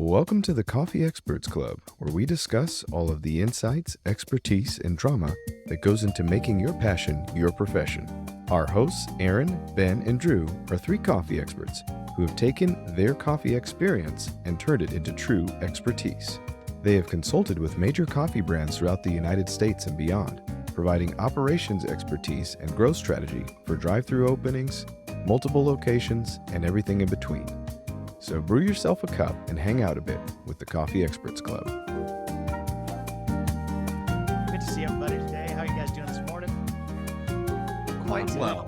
Welcome to the Coffee Experts Club, where we discuss all of the insights, expertise, and drama that goes into making your passion your profession. Our hosts, Aaron, Ben, and Drew, are three coffee experts who have taken their coffee experience and turned it into true expertise. They have consulted with major coffee brands throughout the United States and beyond, providing operations expertise and growth strategy for drive-through openings, multiple locations, and everything in between. So brew yourself a cup and hang out a bit with the Coffee Experts Club. Good to see everybody today. How are you guys doing this morning? Quite well.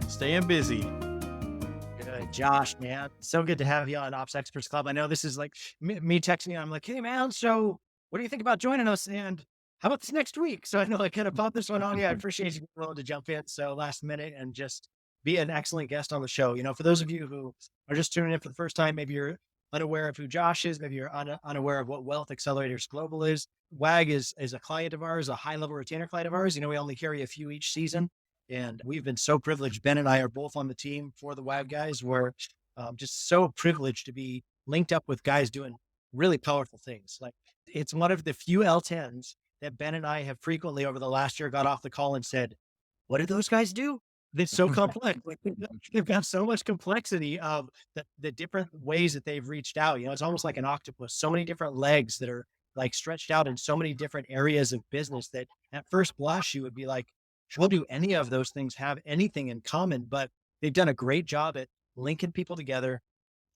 Staying busy. Good. Josh, man. So good to have you on Ops Experts Club. I know this is like me texting you. I'm like, hey, man, so what do you think about joining us? And how about this next week? So I know I kind of popped this one on you. I appreciate you being willing to jump in so last minute and just be an excellent guest on the show. You know, for those of you who are just tuning in for the first time, maybe you're unaware of who Josh is, maybe you're unaware of what Wealth Accelerators Global is. WAG is a client of ours, a high-level retainer client of ours. You know, we only carry a few each season, and we've been so privileged. Ben and I are both on the team for the WAG guys. We're just so privileged to be linked up with guys doing really powerful things. Like, it's one of the few L10s that Ben and I have frequently over the last year got off the call and said, what did those guys do? It's so complex. Like, they've got so much complexity of the different ways that they've reached out. You know, it's almost like an octopus, so many different legs that are like stretched out in so many different areas of business that at first blush, you would be like, how do any of those things have anything in common? But they've done a great job at linking people together,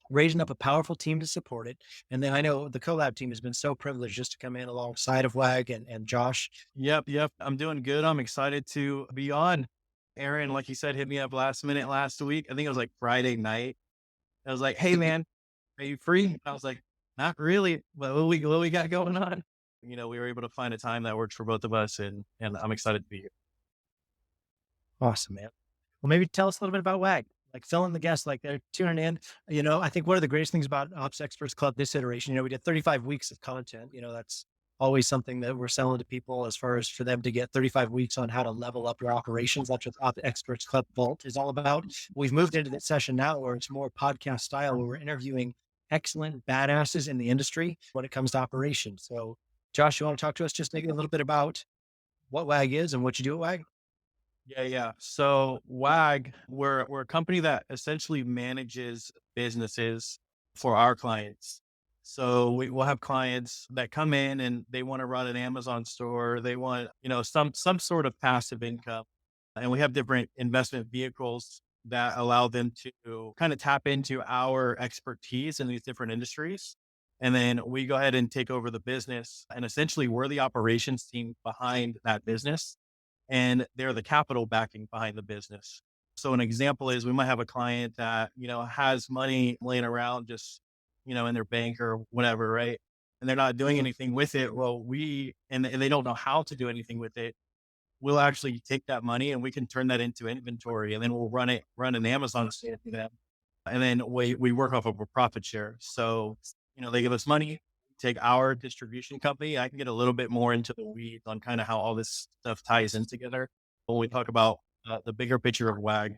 raising up a powerful team to support it. And then I know the Collab team has been so privileged just to come in alongside of WAG and Josh. Yep. I'm doing good. I'm excited to be on. Aaron, like you said, hit me up last minute last week. I think it was like Friday night. I was like, hey, man, are you free? I was like, not really. But what we got going on? You know, we were able to find a time that works for both of us, and I'm excited to be here. Awesome, man. Well, maybe tell us a little bit about WAG. Like, fill in the guests, like they're tuning in. You know, I think one of the greatest things about Ops Experts Club this iteration, you know, we did 35 weeks of content. You know, that's always something that we're selling to people as far as for them to get 35 weeks on how to level up your operations. That's what Ops Experts Club Vault is all about. We've moved into this session now where it's more podcast style, where we're interviewing excellent badasses in the industry when it comes to operations. So Josh, you want to talk to us just maybe a little bit about what WAG is and what you do at WAG? Yeah. So WAG, we're a company that essentially manages businesses for our clients. So we'll have clients that come in and they want to run an Amazon store. They want, you know, some sort of passive income. And we have different investment vehicles that allow them to kind of tap into our expertise in these different industries. And then we go ahead and take over the business. And essentially we're the operations team behind that business. And they're the capital backing behind the business. So an example is we might have a client that, you know, has money laying around just, you know, in their bank or whatever, right? And they're not doing anything with it. Well, and they don't know how to do anything with it. We'll actually take that money and we can turn that into inventory, and then we'll run an Amazon sale for them. And then we work off of a profit share. So, you know, they give us money, take our distribution company. I can get a little bit more into the weeds on kind of how all this stuff ties in together when we talk about the bigger picture of WAG.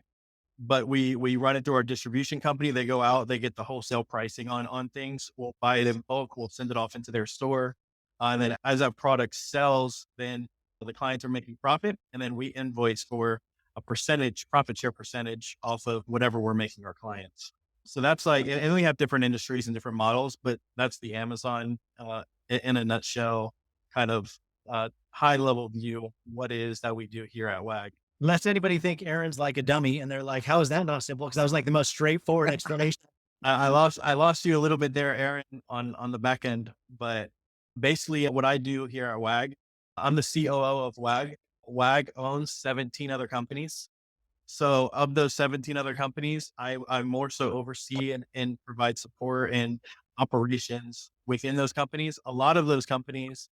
But we run it through our distribution company. They go out, they get the wholesale pricing on things. We'll buy it in bulk. We'll send it off into their store. And then as that product sells, then the clients are making profit. And then we invoice for a profit share percentage off of whatever we're making our clients. So that's like, and we have different industries and different models, but that's the Amazon in a nutshell, kind of high level view, what it is that we do here at WAG. Lest anybody think Aaron's like a dummy and they're like, how is that not simple? Because that was like the most straightforward explanation. I lost you a little bit there, Aaron, on the back end, but basically what I do here at WAG, I'm the COO of WAG. WAG owns 17 other companies. So of those 17 other companies, I more so oversee and provide support and operations within those companies. A lot of those companies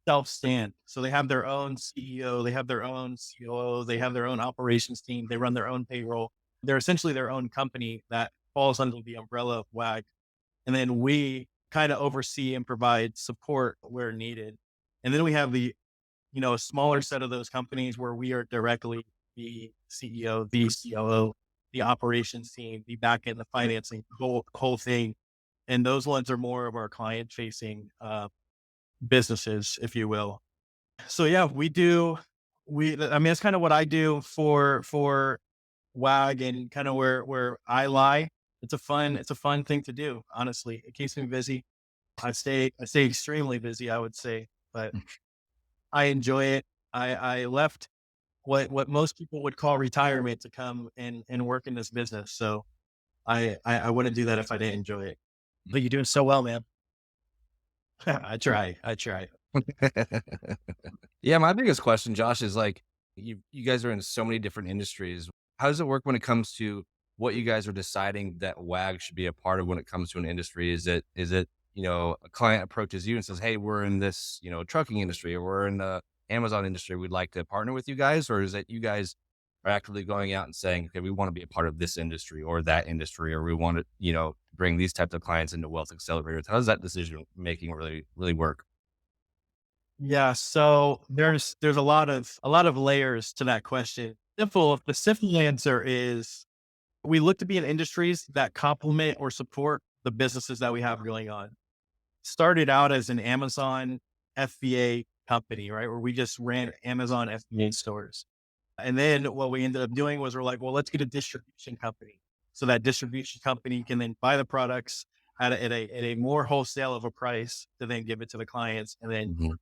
self-stand. So they have their own CEO, they have their own COO, they have their own operations team, they run their own payroll. They're essentially their own company that falls under the umbrella of WAG. And then we kind of oversee and provide support where needed. And then we have the, you know, a smaller set of those companies where we are directly the CEO, the COO, the operations team, the back end, the financing, the whole thing. And those ones are more of our client facing businesses, if you will. So yeah, I mean, that's kind of what I do for WAG and kind of where I lie. It's a fun thing to do. Honestly, it keeps me busy. I stay extremely busy, I would say, but I enjoy it. I left what most people would call retirement to come and work in this business. So I wouldn't do that if I didn't enjoy it. But you're doing so well, man. I try. I try. Yeah, my biggest question, Josh, is like you guys are in so many different industries. How does it work when it comes to what you guys are deciding that WAG should be a part of when it comes to an industry? Is it a client approaches you and says, "Hey, we're in this trucking industry, or we're in the Amazon industry. We'd like to partner with you guys," or is it you guys are actively going out and saying, "Okay, we want to be a part of this industry or that industry, or we want to bring these types of clients into Wealth Accelerators"? How does that decision making really work? Yeah. So there's a lot of layers to that question. The simple answer is we look to be in industries that complement or support the businesses that we have going on. Started out as an Amazon FBA company, right? Where we just ran Amazon FBA stores. And then what we ended up doing was we're like, well, let's get a distribution company. So that distribution company can then buy the products at a more wholesale of a price to then give it to the clients and then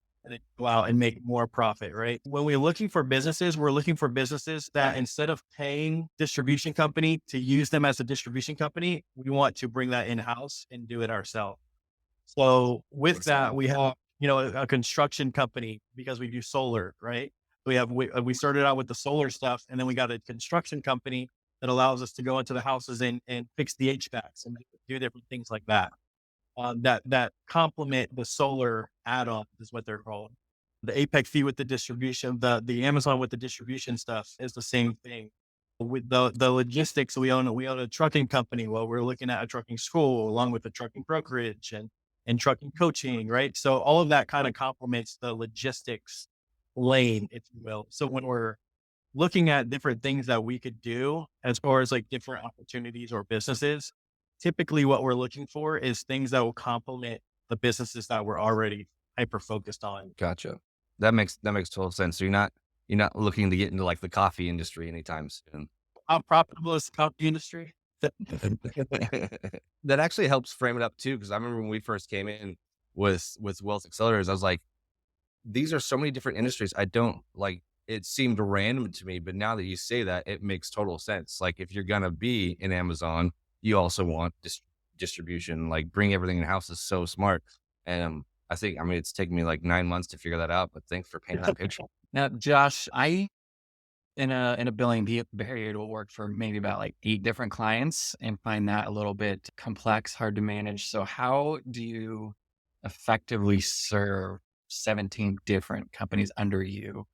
go out and make more profit, right? When we're looking for businesses, we're looking for businesses that instead of paying distribution company to use them as a distribution company, we want to bring that in-house and do it ourselves. So with that, we have, a construction company because we do solar, right? We started out with the solar stuff, and then we got a construction company that allows us to go into the houses and fix the HVACs and do different things like that. That complement the solar add-on is what they're called. The Apex fee with the distribution, the Amazon with the distribution stuff is the same thing. With the logistics, we own a trucking company. Well, we're looking at a trucking school along with the trucking brokerage and trucking coaching, right? So all of that kind of complements the logistics lane, if you will. So when we're looking at different things that we could do as far as like different opportunities or businesses, typically what we're looking for is things that will complement the businesses that we're already hyper focused on. Gotcha. That makes total sense. So you're not looking to get into like the coffee industry anytime soon. How profitable is the coffee industry? That actually helps frame it up too, because I remember when we first came in with Wealth Accelerators, I was like, these are so many different industries. I don't like. It seemed random to me, but now that you say that, it makes total sense. Like if you're gonna be in Amazon, you also want distribution. Like bring everything in house is so smart. And I mean, it's taken me like 9 months to figure that out, but thanks for painting that picture. Now, Josh, I in a billing barrier will work for maybe about like 8 different clients and find that a little bit complex, hard to manage. So how do you effectively serve 17 different companies under you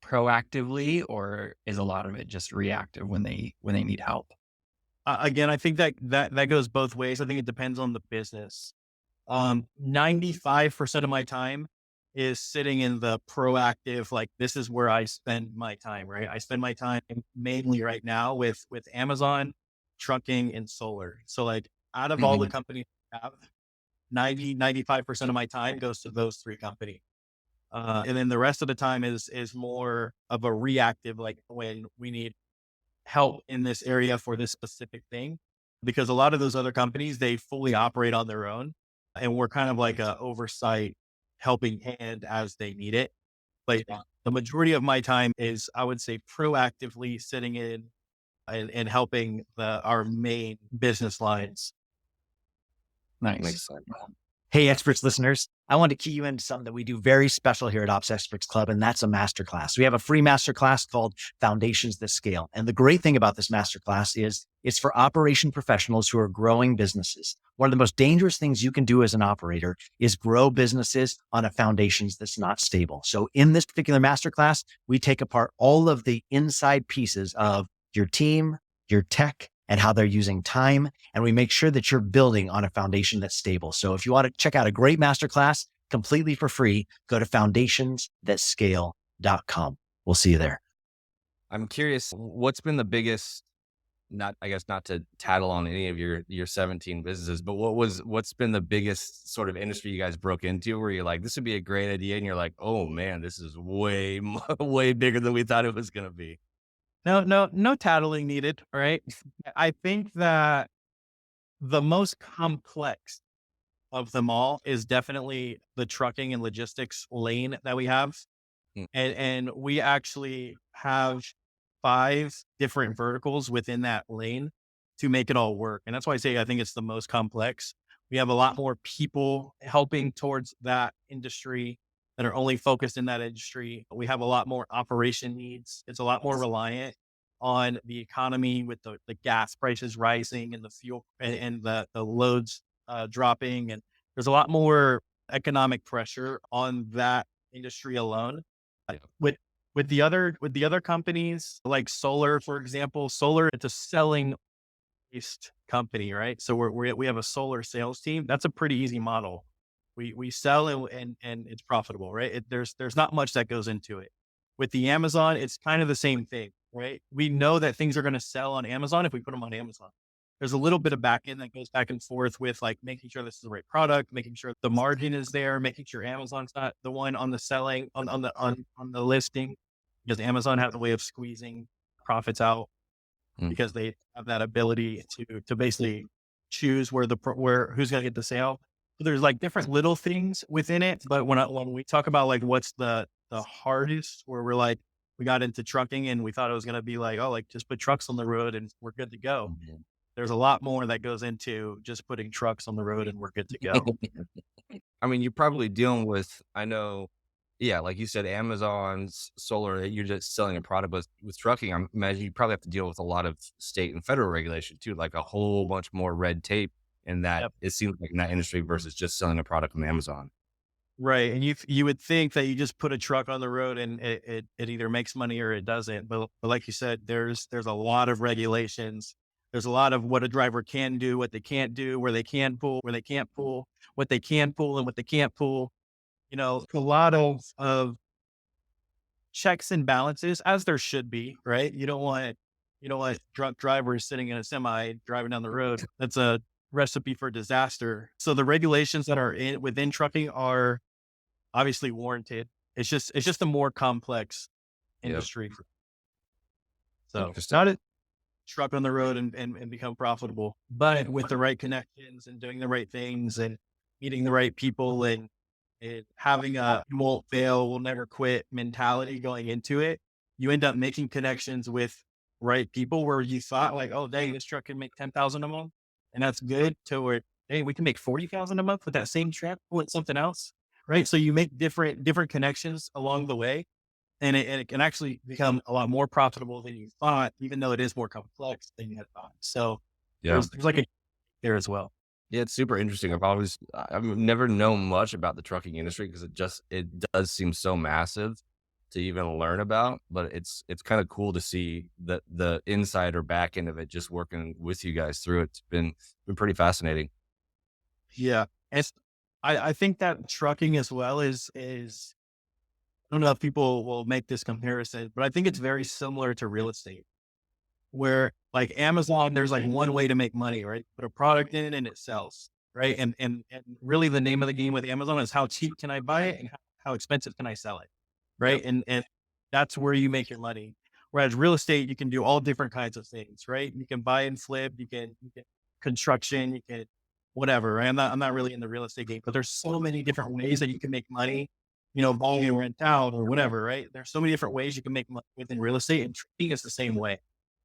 proactively, or is a lot of it just reactive when they need help? Again, I think that goes both ways. I think it depends on the business. 95% of my time is sitting in the proactive, like this is where I spend my time, right? I spend my time mainly right now with Amazon, trucking and solar. So like out of all the companies I have, 95% of my time goes to those 3 companies. And then the rest of the time is more of a reactive, like when we need help in this area for this specific thing, because a lot of those other companies, they fully operate on their own and we're kind of like a oversight helping hand as they need it. But the majority of my time is, I would say, proactively sitting in and helping our main business lines. Nice. Makes sense. Hey, experts listeners, I want to key you into something that we do very special here at Ops Experts Club, and that's a masterclass. We have a free masterclass called Foundations That Scale. And the great thing about this masterclass is it's for operation professionals who are growing businesses. One of the most dangerous things you can do as an operator is grow businesses on a foundations that's not stable. So in this particular masterclass, we take apart all of the inside pieces of your team, your tech, and how they're using time. And we make sure that you're building on a foundation that's stable. So if you want to check out a great masterclass completely for free, go to foundationsthatscale.com. We'll see you there. I'm curious, what's been the biggest not, I guess, not to tattle on any of your 17 businesses, but what's been the biggest sort of industry you guys broke into where you're like, this would be a great idea, and you're like, oh man, this is way way bigger than we thought it was going to be. No tattling needed, right? I think that the most complex of them all is definitely the trucking and logistics lane that we have. Mm. And we actually have 5 different verticals within that lane to make it all work. And that's why I say I think it's the most complex. We have a lot more people helping towards that industry that are only focused in that industry. We have a lot more operation needs. It's a lot more reliant on the economy with the gas prices rising and the fuel and the loads dropping. And there's a lot more economic pressure on that industry alone. Yeah. With the other companies like solar, for example, solar, it's a selling based company, right? So we have a solar sales team. That's a pretty easy model. We sell and it's profitable, right? There's not much that goes into it. With the Amazon, it's kind of the same thing, right? We know that things are going to sell on Amazon if we put them on Amazon. There's a little bit of back end that goes back and forth with like making sure this is the right product, making sure the margin is there, making sure Amazon's not the one on the selling on the listing, because Amazon has a way of squeezing profits out because they have that ability to basically choose where who's going to get the sale. So there's like different little things within it. But when we talk about like what's the hardest, where we're like, we got into trucking and we thought it was going to be like, oh, like just put trucks on the road and we're good to go. Mhm. There's a lot more that goes into just putting trucks on the road and we're good to go. I mean, you're probably dealing with, I know, yeah, like you said, Amazon's solar, you're just selling a product, but with trucking, I imagine you probably have to deal with a lot of state and federal regulation too, like a whole bunch more red tape in that. Yep. It seems like in that industry versus just selling a product on Amazon. Right. And you would think that you just put a truck on the road and it either makes money or it doesn't. But like you said, there's a lot of regulations. There's a lot of what a driver can do, what they can't do, where they can pull, where they can't pull, what they can pull and what they can't pull. You know, a lot of checks and balances, as there should be, right? You don't want drunk drivers sitting in a semi driving down the road. That's a recipe for disaster. So the regulations that are within trucking are obviously warranted. It's just a more complex Yep. industry. So Interesting. not a truck on the road and become profitable, but with the right connections and doing the right things and meeting the right people and having a won't fail, will never quit mentality going into it, you end up making connections with right people where you thought like, oh, dang, this truck can make 10,000 a month. And that's good to where, hey, we can make 40,000 a month with that same truck with something else. Right. So you make different connections along the way, and it can actually become a lot more profitable than you thought, even though it is more complex than you had thought. So Yeah. there's like a there as well. Yeah, it's super interesting. I've never known much about the trucking industry because it does seem so massive to even learn about, but it's kind of cool to see the inside or back end of it, just working with you guys through it. It's been pretty fascinating. Yeah. And I think that trucking as well is I don't know if people will make this comparison, but I think it's very similar to real estate, where like Amazon, there's like one way to make money, right? Put a product in and it sells, right? And really the name of the game with Amazon is how cheap can I buy it and how expensive can I sell it, right? And that's where you make your money. Whereas real estate, you can do all different kinds of things, right? You can buy and flip, you can construction, you can whatever, right? I'm not really in the real estate game, but there's so many different ways that you can make money, you know, buy and rent out or whatever, right? There's so many different ways you can make money within real estate, and trading is the same way,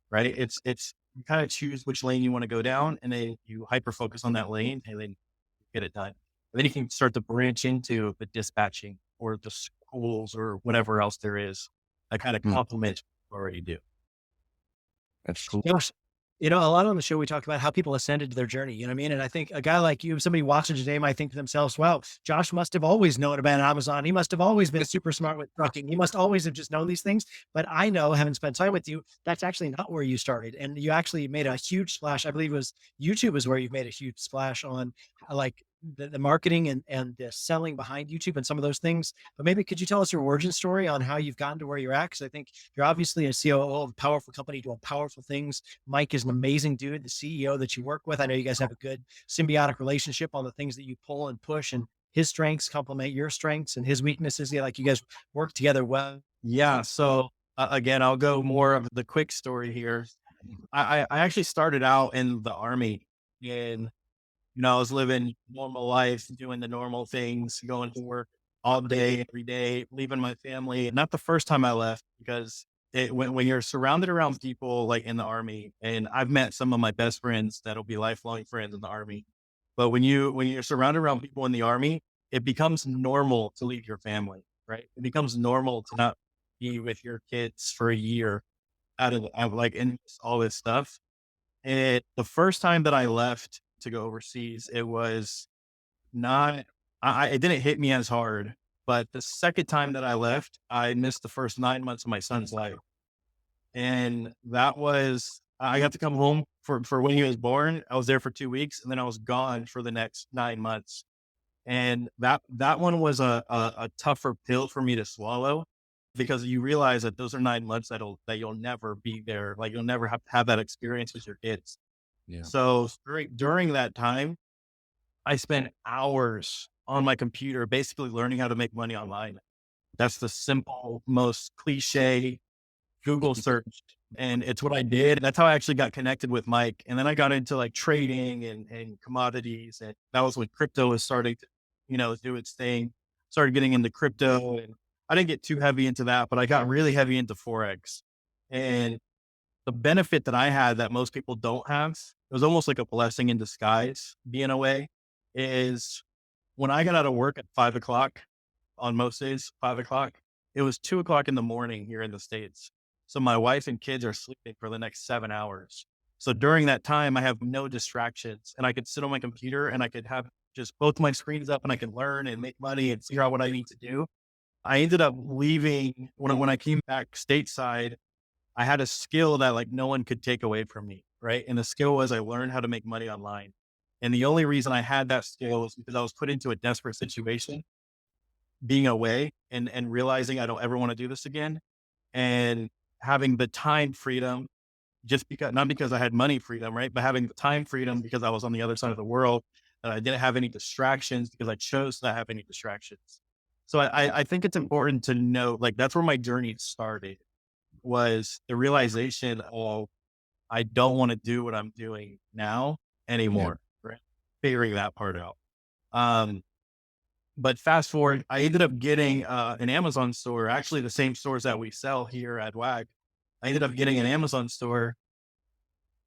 right? It's you kind of choose which lane you want to go down, and then you hyper focus on that lane, and then get it done. And then you can start to branch into the dispatching or the schools or whatever else there is that kind of complements what you already do. That's cool. Gosh, you know, a lot on the show, we talked about how people ascended to their journey, you know what I mean? And I think a guy like you, somebody watching today might think to themselves, wow, Josh must have always known about Amazon. He must have always been super smart with trucking. He must always have just known these things. But I know, having spent time with you, that's actually not where you started. And you actually made a huge splash. I believe it was YouTube is where you made a huge splash on like the marketing and the selling behind YouTube and some of those things. But maybe could you tell us your origin story on how you've gotten to where you're at? Because I think you're obviously a COO of a powerful company doing powerful things. Mike is an amazing dude, the CEO that you work with. I know you guys have a good symbiotic relationship on the things that you pull and push, and his strengths complement your strengths and his weaknesses. Yeah, like you guys work together well. Yeah. So again, I'll go more of the quick story here. I actually started out in the army, and I was living normal life, doing the normal things, going to work all day, every day, leaving my family. Not the first time I left, because when you're surrounded around people like in the army, and I've met some of my best friends that'll be lifelong friends in the army. But when you're surrounded around people in the army, it becomes normal to leave your family, right? It becomes normal to not be with your kids for a year out of like in all this stuff. And the first time that I left to go overseas, it was not, it didn't hit me as hard. But the second time that I left, I missed the first 9 months of my son's life. And that was, I got to come home for when he was born. I was there for 2 weeks, and then I was gone for the next 9 months. And that one was a tougher pill for me to swallow, because you realize that those are 9 months that you'll never be there. Like, you'll never have that experience with your kids. Yeah. So during that time, I spent hours on my computer, basically learning how to make money online. That's the simple, most cliche Google search. And it's what I did. That's how I actually got connected with Mike. And then I got into like trading and commodities. And that was when crypto was starting to, do its thing. Started getting into crypto, and I didn't get too heavy into that, but I got really heavy into Forex. And the benefit that I had that most people don't have, it was almost like a blessing in disguise, being away, is when I got out of work at 5 o'clock on most days, 5 o'clock, it was 2 o'clock in the morning here in the States. So my wife and kids are sleeping for the next 7 hours. So during that time, I have no distractions, and I could sit on my computer and I could have just both my screens up, and I could learn and make money and figure out what I need to do. I ended up leaving when I came back stateside. I had a skill that like no one could take away from me. Right. And the skill was I learned how to make money online. And the only reason I had that skill was because I was put into a desperate situation, being away and realizing I don't ever want to do this again, and having the time freedom, just because, not because I had money freedom, right? But having the time freedom because I was on the other side of the world, and I didn't have any distractions because I chose to not have any distractions. So I think it's important to know, like, that's where my journey started, was the realization of I don't want to do what I'm doing now anymore, right? Figuring that part out. But fast forward, I ended up getting an Amazon store, actually the same stores that we sell here at WAG. I ended up getting an Amazon store,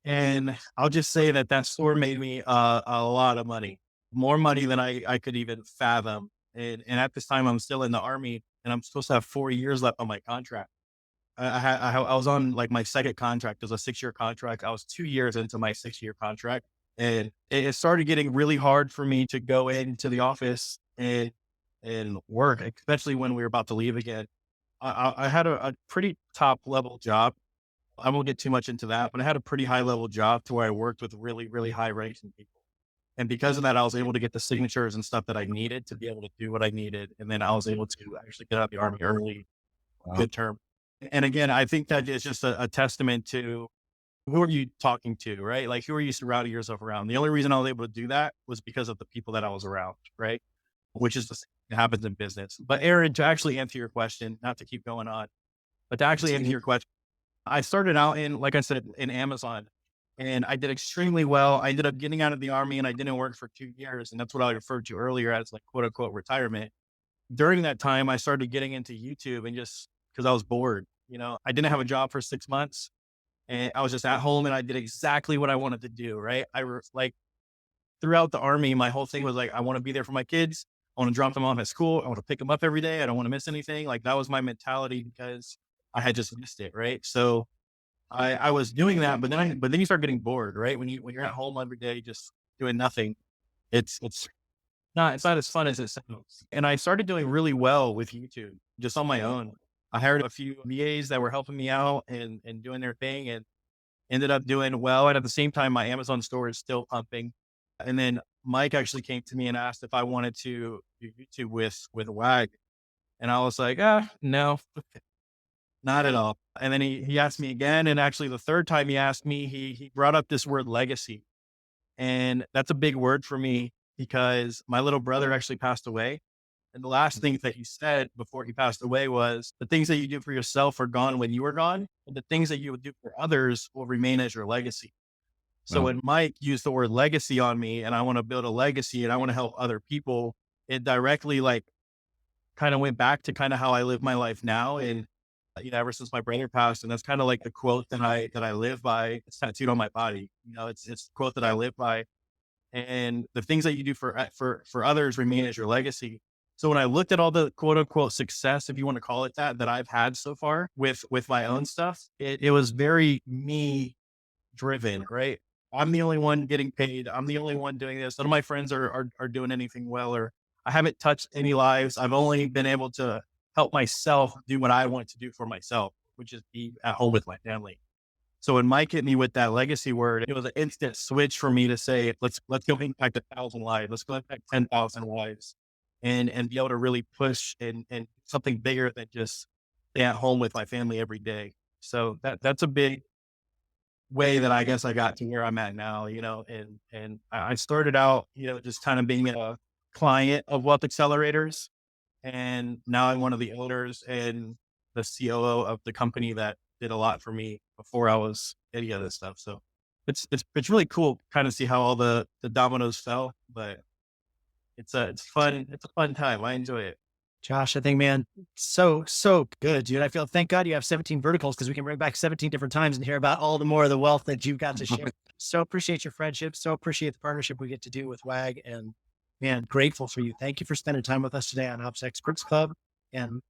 and I'll just say that store made me a lot of money, more money than I could even fathom. And at this time, I'm still in the army, and I'm supposed to have 4 years left on my contract. I was on like my second contract. It was a 6-year contract. I was 2 years into my 6-year contract, and it started getting really hard for me to go into the office and work, especially when we were about to leave again. I had a pretty top level job. I won't get too much into that, but I had a pretty high level job to where I worked with really, really high ranking people. And because of that, I was able to get the signatures and stuff that I needed to be able to do what I needed. And then I was able to actually get out of the army early, good term. And again, I think that is just a testament to who are you talking to, right? Like, who are you surrounding yourself around? The only reason I was able to do that was because of the people that I was around, right? Which is the same that happens in business. But Aaron, to actually answer your question, not to keep going on, but to actually answer your question, I started out like I said, in Amazon, and I did extremely well. I ended up getting out of the army, and I didn't work for 2 years. And that's what I referred to earlier as like quote unquote retirement. During that time, I started getting into YouTube, and just because I was bored, I didn't have a job for 6 months, and I was just at home, and I did exactly what I wanted to do. Right. Like throughout the army, my whole thing was like, I want to be there for my kids. I want to drop them off at school. I want to pick them up every day. I don't want to miss anything. Like, that was my mentality because I had just missed it. Right. So I was doing that, but then you start getting bored, right? When you're at home every day, just doing nothing, it's not as fun as it sounds. And I started doing really well with YouTube just on my own. I hired a few VAs that were helping me out and doing their thing, and ended up doing well. And at the same time, my Amazon store is still pumping. And then Mike actually came to me and asked if I wanted to do YouTube with WAG. And I was like, no, not at all. And then he asked me again. And actually the third time he asked me, he brought up this word legacy. And that's a big word for me because my little brother actually passed away. And the last thing that he said before he passed away was, the things that you do for yourself are gone when you are gone, and the things that you would do for others will remain as your legacy. So when Mike used the word legacy on me, and I want to build a legacy and I want to help other people, it directly like kind of went back to kind of how I live my life now. And ever since my brother passed, and that's kind of like the quote that I live by. It's tattooed on my body. It's the quote that I live by. And the things that you do for others remain as your legacy. So when I looked at all the quote unquote success, if you want to call it that I've had so far with my own stuff, it was very me driven, right? I'm the only one getting paid. I'm the only one doing this. None of my friends are doing anything well, or I haven't touched any lives. I've only been able to help myself do what I want to do for myself, which is be at home with my family. So when Mike hit me with that legacy word, it was an instant switch for me to say, let's go impact 1,000 lives. Let's go impact 10,000 lives and be able to really push and something bigger than just stay at home with my family every day. So that's a big way that I guess I got to where I'm at now, and I started out, just kind of being a client of Wealth Accelerators. And now I'm one of the owners and the COO of the company that did a lot for me before I was any of this stuff. So it's really cool kind of see how all the dominoes fell, but it's fun. It's a fun time. I enjoy it. Josh, I think, man, so good, dude. I feel, thank God you have 17 verticals because we can bring back 17 different times and hear about all the more of the wealth that you've got to share. So appreciate your friendship. So appreciate the partnership we get to do with WAG, and man, grateful for you. Thank you for spending time with us today on Ops Experts Club. And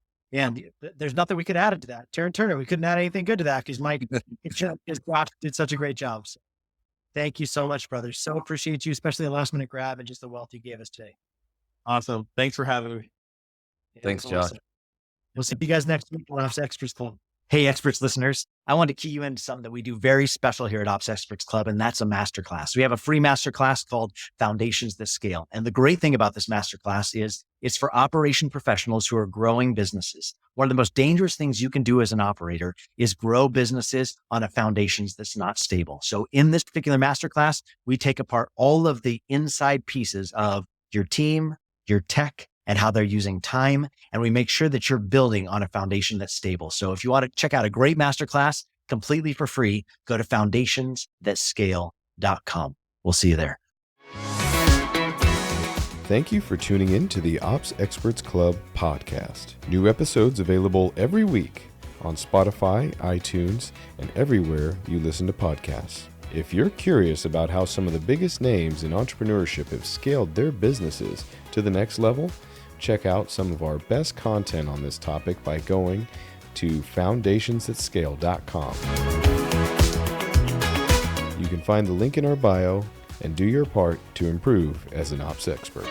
there's nothing we could add to that. Terryn Turner, we couldn't add anything good to that because Mike did such a great job. So thank you so much, brother. So appreciate you, especially the last minute grab and just the wealth you gave us today. Awesome. Thanks for having me. Yeah, Thanks, Josh. awesome. We'll see you guys next week on Ops Experts Club. Hey, Experts listeners, I want to key you into something that we do very special here at Ops Experts Club, and that's a masterclass. We have a free masterclass called Foundations That Scale. And the great thing about this masterclass is it's for operation professionals who are growing businesses. One of the most dangerous things you can do as an operator is grow businesses on a foundations that's not stable. So in this particular masterclass, we take apart all of the inside pieces of your team, your tech, and how they're using time. And we make sure that you're building on a foundation that's stable. So if you want to check out a great masterclass completely for free, go to foundationsthatscale.com. We'll see you there. Thank you for tuning in to the Ops Experts Club podcast. New episodes available every week on Spotify, iTunes, and everywhere you listen to podcasts. If you're curious about how some of the biggest names in entrepreneurship have scaled their businesses to the next level, check out some of our best content on this topic by going to foundationsthatscale.com. You can find the link in our bio and do your part to improve as an ops expert.